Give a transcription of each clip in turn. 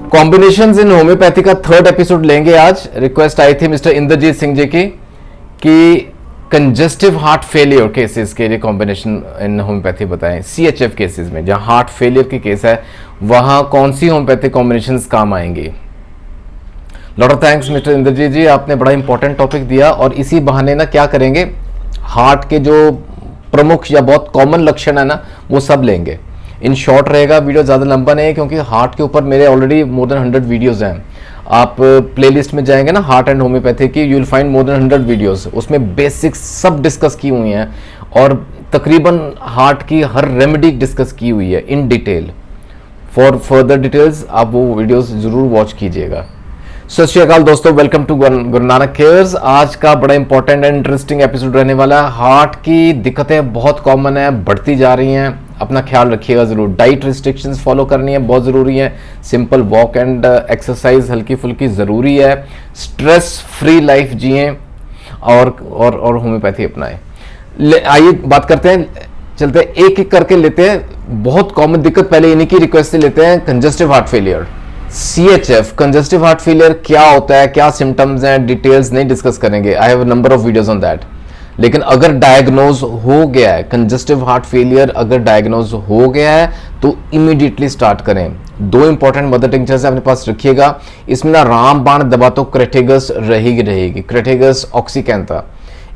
Combinations इन homeopathy का third episode लेंगे आज। रिक्वेस्ट आई थी मिस्टर इंद्रजीत सिंह जी की कि कंजेस्टिव हार्ट फेलियर केसेस के लिए कॉम्बिनेशन इन होम्योपैथी बताएं। सीएचएफ केसेस में जहां हार्ट फेलियर की केस है वहां कौन सी होम्योपैथिक कॉम्बिनेशंस काम आएंगी। Lot of thanks mister Indrajeet ji, आपने बड़ा इंपॉर्टेंट टॉपिक दिया। और इसी बहाने ना क्या करेंगे, हार्ट के जो प्रमुख या बहुत कॉमन लक्षण है ना वो सब लेंगे। इन शॉर्ट रहेगा, वीडियो ज़्यादा लंबा नहीं है क्योंकि हार्ट के ऊपर मेरे ऑलरेडी मोर देन 100 वीडियोज़ हैं। आप प्लेलिस्ट में जाएंगे ना हार्ट एंड होम्योपैथी की, you will find more than 100 videos. उसमें बेसिक्स सब डिस्कस की हुई हैं और तकरीबन हार्ट की हर रेमेडी डिस्कस की हुई है in detail. For further details आप वो वीडियोज़ ज़रूर वॉच कीजिएगा। सत श्री अकाल दोस्तों, welcome to Guru Nanak cares. आज का बड़ा इंपॉर्टेंट एंड इंटरेस्टिंग एपिसोड रहने वाला है। हार्ट की दिक्कतें बहुत कॉमन है, बढ़ती जा रही हैं, अपना ख्याल रखिएगा जरूर। डाइट रिस्ट्रिक्शंस फॉलो करनी है, बहुत ज़रूरी है। सिंपल वॉक एंड एक्सरसाइज हल्की फुल्की ज़रूरी है। स्ट्रेस फ्री लाइफ जिए और होम्योपैथी अपनाएं। आइए बात करते हैं, चलते हैं एक एक करके लेते हैं। बहुत कॉमन दिक्कत पहले इन्हीं की रिक्वेस्ट से लेते हैं। Congestive heart failure, CHF congestive heart failure क्या होता है, क्या सिम्टम्स हैं, डिटेल्स नहीं डिस्कस करेंगे। I have number of videos on that. लेकिन अगर डायग्नोज हो गया है कंजेस्टिव हार्ट फेलियर, अगर डायग्नोज हो गया है तो इमीडिएटली स्टार्ट करें। दो इंपॉर्टेंट मदर टिंचर्स अपने पास रखिएगा। इसमें ना रामबाण दवा तो क्रेटेगस रहेगी, crataegus oxyacantha.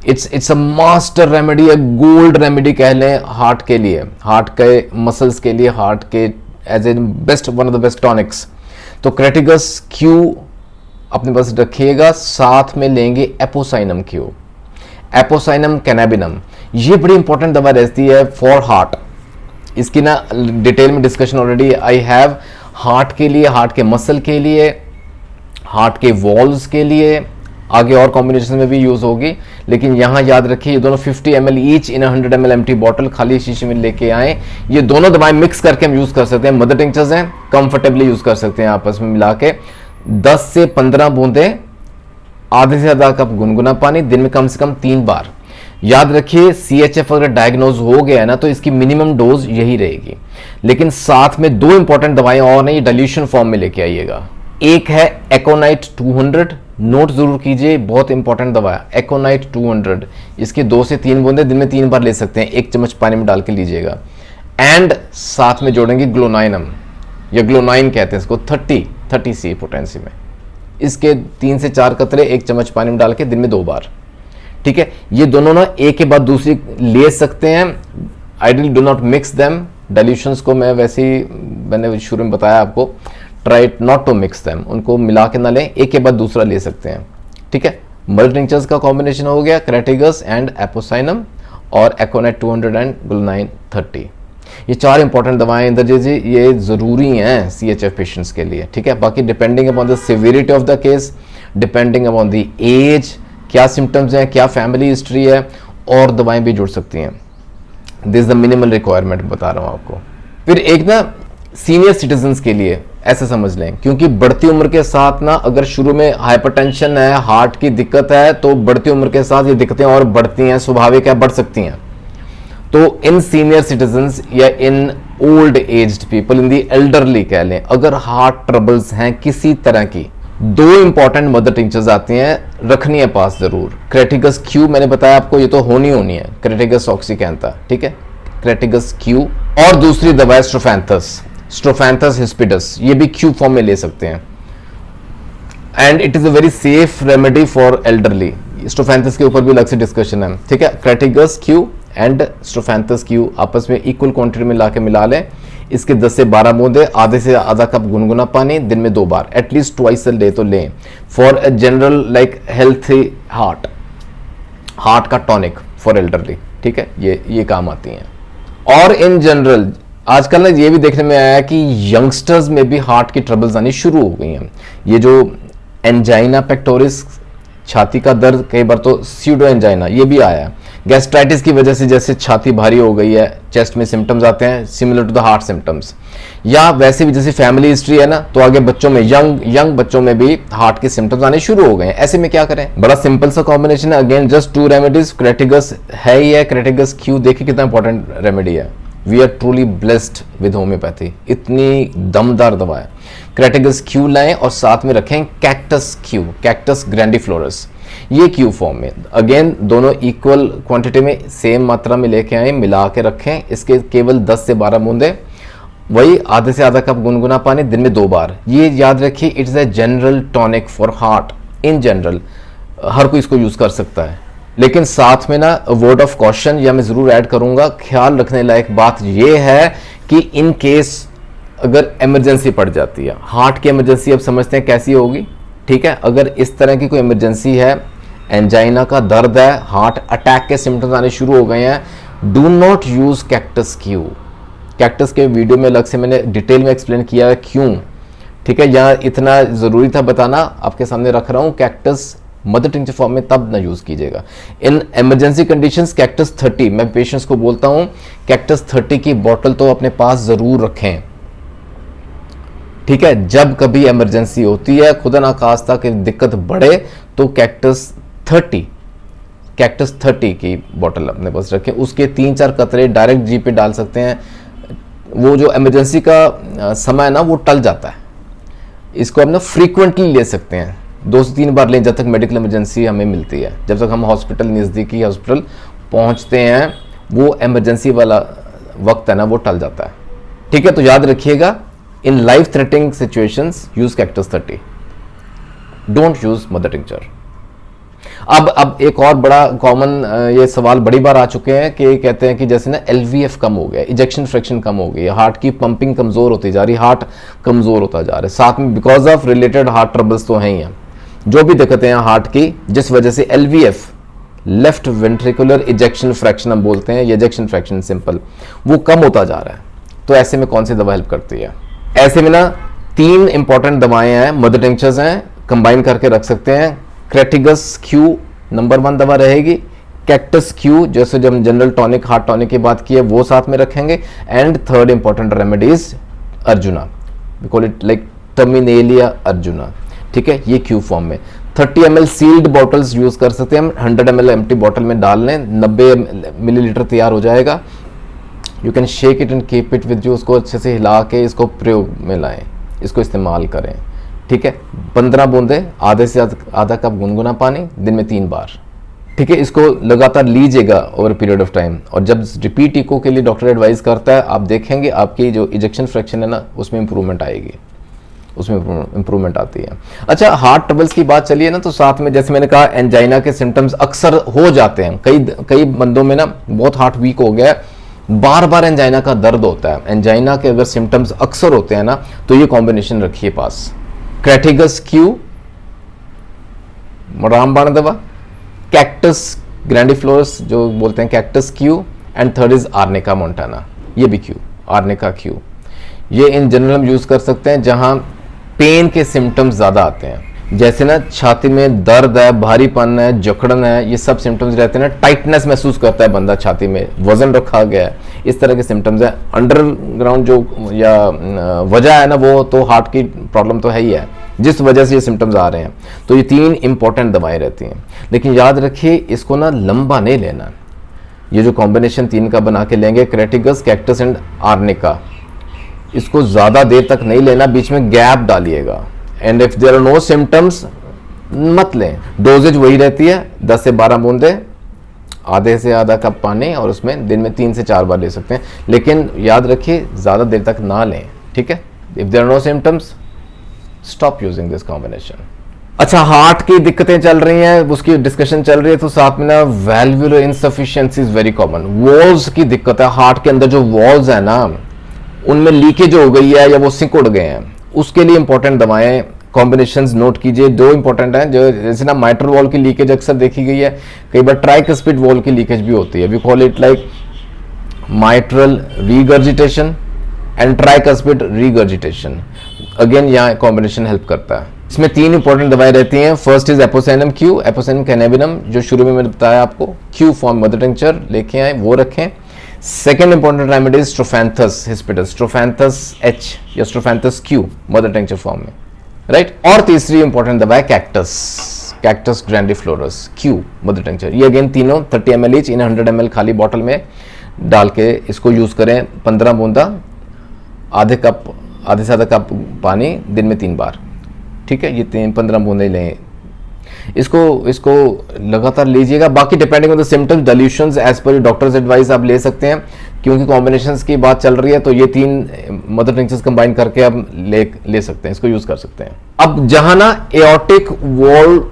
It's a master remedy, a gold remedy कह लें हार्ट के लिए, हार्ट के मसल्स के लिए, हार्ट के as a best, one of the best tonics. तो क्रेटिगस क्यू अपने पास रखिएगा, साथ में लेंगे एपोसाइनम क्यू, एपोसाइनम कैनाबिनम। ये बड़ी इंपॉर्टेंट दवा रहती है फॉर हार्ट। इसकी ना डिटेल में discussion already I have. Heart के लिए, हार्ट के मसल के लिए, हार्ट के वॉल्व्स के लिए, आगे और कॉम्बिनेशन में भी यूज होगी। लेकिन यहां याद रखिए ये दोनों 50 ml each in 100 ml empty bottle खाली शीशे में लेके आए। ये दोनों दवाएं मिक्स करके हम यूज कर सकते हैं। मदर टिंचर्स हैं, कंफर्टेबली यूज कर सकते हैं आपस में मिला के। 10 से 15 बूंदे, आधे से ज्यादा कप गुनगुना पानी, दिन में कम से कम 3 बार। याद रखिए CHF अगर डायग्नोज हो गया है ना तो इसकी मिनिमम डोज यही रहेगी। लेकिन साथ में दो इंपॉर्टेंट दवाएं और नहीं, डाइल्यूशन फॉर्म में लेके आइएगा। एक है एकोनाइट 200, नोट जरूर कीजिए, बहुत इंपॉर्टेंट दवा है एकोनाइट 200। इसके 2 से 3 बूंदे दिन में 3 बार ले सकते हैं, 1 चम्मच पानी में डाल के लीजिएगा। एंड साथ में जोड़ेंगे ग्लोनाइनम या ग्लोनाइन कहते हैं इसको, 30 पोटेंसी में। इसके 3 से 4 कतरे 1 चम्मच पानी में डाल के दिन में 2 बार। ठीक है, ये दोनों ना एक के बाद दूसरी ले सकते हैं। Ideally do not mix them. Dilutions को मैंने शुरू में बताया आपको, try not to mix them, उनको मिला के ना लें, एक के बाद दूसरा ले सकते हैं। ठीक है, मदर टिंचर्स का कॉम्बिनेशन हो गया क्रेटिगस एंड एपोसाइनम और एकोनाइट 200 एंड ग्लोनाइन 30। ये 4 इंपॉर्टेंट दवाएं इंद्रजीत जी ये जरूरी हैं CHF पेशेंट्स के लिए। ठीक है, बाकी depending upon the severity of the case, depending upon the age, क्या सिम्टम्स हैं, क्या फैमिली हिस्ट्री है, और दवाएं भी जुड़ सकती हैं। दिस द मिनिमल रिक्वायरमेंट बता रहा हूं आपको। फिर एक ना सीनियर सिटीजन्स के लिए ऐसे समझ लें, क्योंकि बढ़ती उम्र के साथ ना अगर शुरू में हाइपरटेंशन है, हार्ट की दिक्कत है, तो बढ़ती उम्र के साथ ये दिक्कतें और बढ़ती हैं, स्वाभाविक है, बढ़ सकती हैं। तो इन सीनियर सिटीजन्स या in old aged people, in the elderly कह लें, अगर हार्ट ट्रबल्स हैं किसी तरह की, 2 इंपॉर्टेंट मदर टिंचर्स आती हैं, रखनी है पास जरूर। क्रेटिगस क्यू मैंने बताया आपको, ये तो होनी है, क्रेटिगस ऑक्सीकैंथा। ठीक है, क्रेटिगस क्यू। और दूसरी दवा है स्ट्रोफैंथस हिस्पिडस, ये भी क्यू फॉर्म में ले सकते हैं। And it is a very safe remedy for elderly. Strophanthus के ऊपर भी अलग से डिस्कशन है। ठीक है, crataegus Q and strophanthus Q आपस में इक्वल क्वांटिटी में लाके मिला लें। इसके 10 से 12 बूंदे, आधे से आधा कप गुनगुना पानी, दिन में 2 बार, एटलीस्ट ट्वाइस अ डे तो लें for a general like healthy heart का टॉनिक फॉर एल्डरली। ठीक है, ये काम आती हैं। और इन जनरल आजकल ना ये भी देखने में आया कि यंगस्टर्स में भी हार्ट की ट्रबल्स आनी शुरू हो गई हैं। ये जो एंजाइना पेक्टोरिस, छाती का दर्द, कई बार तो स्यूडो एंजाइना, ये भी आया है। गैस्ट्राइटिस की वजह से जैसे छाती भारी हो गई है, चेस्ट में सिम्टम्स आते हैं similar to the heart symptoms. या वैसे भी जैसे फैमिली हिस्ट्री है ना, तो आगे बच्चों में, यंग बच्चों में भी हार्ट के सिम्टम्स आने शुरू हो गए हैं। ऐसे में क्या करें? बड़ा सिंपल सा कॉम्बिनेशन है, अगेन जस्ट 2 रेमेडीज। क्रेटिगस है ही है, क्रेटिगस क्यू देखिए कितना इंपॉर्टेंट रेमेडी है। We are truly blessed with homoeopathy, इतनी दमदार दवा है। क्रेटिगस क्यू लाएं और साथ में रखें कैक्टस क्यू, कैक्टस ग्रैंडिफ्लोरस, ये क्यू फॉर्म में। अगेन दोनों इक्वल क्वांटिटी में सेम मात्रा में लेके आए, मिला के रखें। इसके केवल 10 से 12 बूंदे, वही आधे से आधा कप गुनगुना पानी दिन में 2 बार। ये याद रखिए, it's a general tonic for heart in general, हर कोई इसको यूज कर सकता है। लेकिन साथ में ना वर्ड ऑफ कॉशन या मैं जरूर ऐड करूंगा, ख्याल रखने लायक बात यह है कि इन केस अगर इमरजेंसी पड़ जाती है, हार्ट की इमरजेंसी अब समझते हैं कैसी होगी, ठीक है। अगर इस तरह की कोई इमरजेंसी है, एंजाइना का दर्द है, हार्ट अटैक के सिम्टम्स आने शुरू हो गए हैं, do not use cactus Q. Cactus के वीडियो में अलग से मैंने डिटेल में एक्सप्लेन किया है क्यों, ठीक है। यहाँ इतना जरूरी था बताना, आपके सामने रख रहा हूँ। कैक्टस मदर टिंचर फॉर्म में तब ना यूज कीजिएगा। इन इमरजेंसी कंडीशंस कैक्टस 30, मैं पेशेंट्स को बोलता हूँ कैक्टस 30 की बोतल तो अपने पास जरूर रखें, ठीक है। जब कभी इमरजेंसी होती है, खुदा ना खास्ता कि दिक्कत बढ़े, तो कैक्टस 30 की बोतल अपने पास रखें। उसके 3-4 कतरे डायरेक्ट जी पे डाल सकते हैं, वो जो इमरजेंसी का समय ना वो टल जाता है। इसको हम ना फ्रीक्वेंटली ले सकते हैं, 2 से 3 बार लें जब तक मेडिकल इमरजेंसी हमें मिलती है। जब तक हम हॉस्पिटल, नज़दीकी हॉस्पिटल पहुंचते हैं, वो इमरजेंसी वाला वक्त है ना वो टल जाता है, ठीक है। तो याद रखिएगा, in life threatening situations use cactus 30, don't use mother tincture. अब एक और बड़ा कॉमन ये सवाल बड़ी बार आ चुके हैं कि कहते हैं कि जैसे ना एलवीएफ कम हो गया, इजेक्शन फ्रैक्शन कम हो गई, हार्ट की पंपिंग कमजोर होती जा रही, हार्ट कमजोर होता जा रहा है, साथ में because of related heart troubles तो हैं ही हैं, जो भी दिक्कतें हैं हार्ट की, जिस वजह से एलवीएफ, लेफ्ट वेंट्रिकुलर इजेक्शन फ्रैक्शन हम बोलते हैं, ये इजेक्शन फ्रैक्शन सिंपल, वो कम होता जा रहा है। तो ऐसे में कौन सी दवा हेल्प करती है? ऐसे में ना 3 इंपॉर्टेंट दवाएं हैं, मदर टिंचर्स हैं, कंबाइन करके रख सकते हैं। क्रेटिगस क्यू नंबर 1 दवा रहेगी, कैक्टस क्यू जैसे जब जनरल टॉनिक, हार्ट टॉनिक की बात की है, वो साथ में रखेंगे। And third important remedies arjuna, we call it like Terminalia arjuna, ठीक है। ये क्यू फॉर्म में 30 ml सील्ड बॉटल्स यूज कर सकते हैं हम, 100 ml एम्प्टी बॉटल में डाल लें, 90 मिलीलीटर तैयार हो जाएगा। You can shake it and keep it with you, उसको अच्छे से हिला के इसको प्रयोग में लाएं, इसको इस्तेमाल करें, ठीक है। 15 बूंदे, आधे से आधा कप गुनगुना पानी, दिन में 3 बार, ठीक है। इसको लगातार लीजिएगा ओवर पीरियड ऑफ टाइम। और जब रिपीट इको के लिए डॉक्टर एडवाइस करता है, आप देखेंगे आपकी जो इजेक्शन फ्रैक्शन है ना, उसमें इंप्रूवमेंट आएगी, उसमें इंप्रूवमेंट आती है। अच्छा, हार्ट ट्रबल्स की बात चलिए ना, तो साथ में जैसे मैंने कहा एंजाइना के सिम्टम्स अक्सर हो जाते हैं, कई बंदों में ना बहुत हार्ट वीक हो गया है, बार बार एंजाइना का दर्द होता है। एंजाइना के अगर सिम्टम्स अक्सर होते हैं ना, तो ये कॉम्बिनेशन रखिए पास, क्रेटिगस क्यू रामबाण दवा, कैक्टस ग्रैंडिफ्लोरस जो बोलते हैं cactus Q, and third is arnica Montana, ये भी क्यू, आर्निका क्यू। ये इन जनरल हम यूज कर सकते हैं जहां पेन के सिम्टम्स ज्यादा आते हैं, जैसे ना छाती में दर्द है, भारीपन है, जकड़न है, ये सब सिम्टम्स रहते हैं ना, टाइटनेस महसूस करता है बंदा छाती में, वजन रखा गया है, इस तरह के सिम्टम्स है। अंडरग्राउंड जो या वजह है ना, वो तो हार्ट की प्रॉब्लम तो है ही है, जिस वजह से ये सिम्टम्स आ रहे हैं। तो ये 3 इंपॉर्टेंट दवाएं रहती हैं, लेकिन याद रखिए इसको ना लंबा नहीं लेना। ये जो कॉम्बिनेशन 3 का बना के लेंगे, क्रेटिगस, कैक्टस एंड आर्निका, इसको ज्यादा देर तक नहीं लेना, बीच में गैप डालिएगा। And if there are no symptoms मत लें। डोजेज वही रहती है, 10 से 12 बूंदे, आधे से आधा कप पानी, और उसमें दिन में 3 से 4 बार ले सकते हैं। लेकिन याद रखिए ज्यादा देर तक ना लें, ठीक है। If there are no symptoms stop using this combination. अच्छा, हार्ट की दिक्कतें चल रही हैं, उसकी डिस्कशन चल रही है, तो साथ में ना valvular insufficiency is very common. Valves की दिक्कत है, हार्ट के अंदर जो वॉल्स है ना, उनमें लीकेज हो गई है या वो सिकुड़ गए हैं, उसके लिए इंपॉर्टेंट दवाएं कॉम्बिनेशंस नोट कीजिए। 2 इंपॉर्टेंट हैं, जो जैसे ना माइट्रल वॉल की लीकेज अक्सर देखी गई है, कई बार ट्राइकस्पिड वॉल की लीकेज भी होती है। We call it like mitral regurgitation and tricuspid regurgitation. Again यहाँ कॉम्बिनेशन हेल्प करता है। इसमें 3 इंपॉर्टेंट दवाएं रहती हैं। First is apocynum Q, apocynum cannabinum, जो शुरू में मैंने बताया आपको, क्यू फॉर्म मदर टिंचर लेके आए, वो रखें। Second important remedy is strophanthus hispidus, strophanthus H या strophanthus Q mother tincture form में, राइट। और तीसरी इंपॉर्टेंट दवा है cactus, cactus grandiflorus Q mother tincture. ये अगेन तीनों 30 ml ईच इन 100 ml खाली बॉटल में डाल के इसको यूज़ करें। 15 बूंदा, आधे से आधा कप पानी, दिन में 3 बार। ठीक है, ये 15 बूंदे लें। इसको लगातार लीजिएगा। बाकी depending on the symptoms, dilutions age पर डॉक्टर्स एडवाइस आप ले सकते हैं, क्योंकि कॉम्बिनेशंस की बात चल रही है तो ये 3 मदर टिंक्चर्स कंबाइन करके आप ले सकते हैं, इसको यूज कर सकते हैं। अब जहां ना एओर्टिक वॉल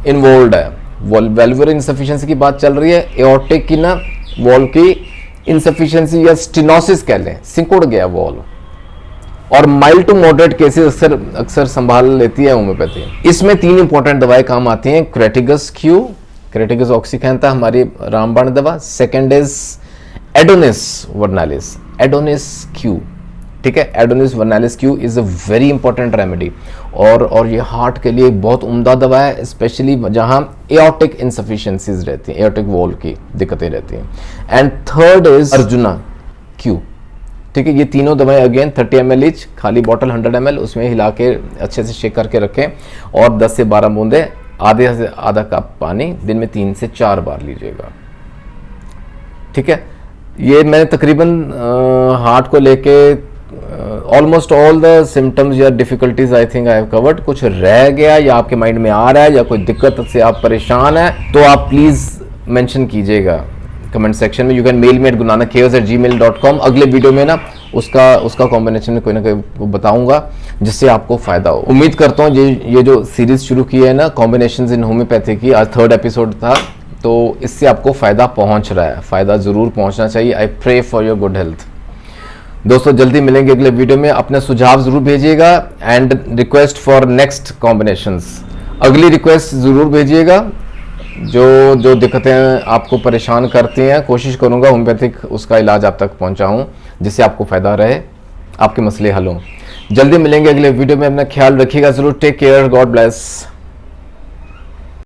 इन्वॉल्व है, वेल्वुलर इनसफिशिएंसी की बात चल रही है, एओर्टिक की ना वॉल की इनसफिशिएंसी या स्टेनोसिस कह लें, सिकुड़ गया वॉल, और माइल्ड टू मॉडरेट केसेस अक्सर संभाल लेती है होम्योपैथी। इसमें 3 इंपॉर्टेंट दवाएं काम आती हैं। क्रेटिगस क्यू, क्रेटिगस ऑक्सीकैंथा हमारी रामबाण दवा। Second is adonis vernalis, adonis Q. ठीक है, adonis vernalis Q is a very important remedy, और ये हार्ट के लिए एक बहुत उम्दा दवा है, स्पेशली जहां एओर्टिक इनसफिशिएंसीज रहती हैं, एओर्टिक वॉल की दिक्कतें रहती हैं। And third is arjuna Q. ठीक है, ये तीनों दवाएं अगेन 30 ml ईच, खाली बॉटल 100 ml, उसमें हिला के अच्छे से शेक करके रखें, और 10 से 12 बूंदे, आधे से आधा कप पानी, दिन में 3 से 4 बार लीजिएगा। ठीक है, ये मैंने तकरीबन हार्ट को लेके ऑलमोस्ट ऑल द सिम्टम्स या difficulties I think I have covered. कुछ रह गया या आपके माइंड में आ रहा है या कोई दिक्कत से आप परेशान हैं तो आप प्लीज मेंशन कीजिएगा कमेंट सेक्शन में। You can mail me at gurunanakchaos@gmail.com। अगले वीडियो में ना उसका कॉम्बिनेशन में कोई ना कोई बताऊंगा जिससे आपको फायदा हो। उम्मीद करता हूँ ये जो सीरीज शुरू की है ना कॉम्बिनेशंस इन होम्योपैथी की, आज 3rd एपिसोड था, तो इससे आपको फायदा पहुंच रहा है, फायदा जरूर पहुंचना चाहिए। I pray for your good health. दोस्तों जल्दी मिलेंगे अगले वीडियो में, अपने सुझाव जरूर भेजिएगा and request for next combinations, अगली रिक्वेस्ट जरूर भेजिएगा। जो दिक्कतें आपको परेशान करती हैं, कोशिश करूंगा होम्योपैथिक उसका इलाज आप तक पहुंचाऊं जिससे आपको फायदा रहे, आपके मसले हल हों। जल्दी मिलेंगे अगले वीडियो में, अपना ख्याल रखिएगा जरूर। Take care, God bless.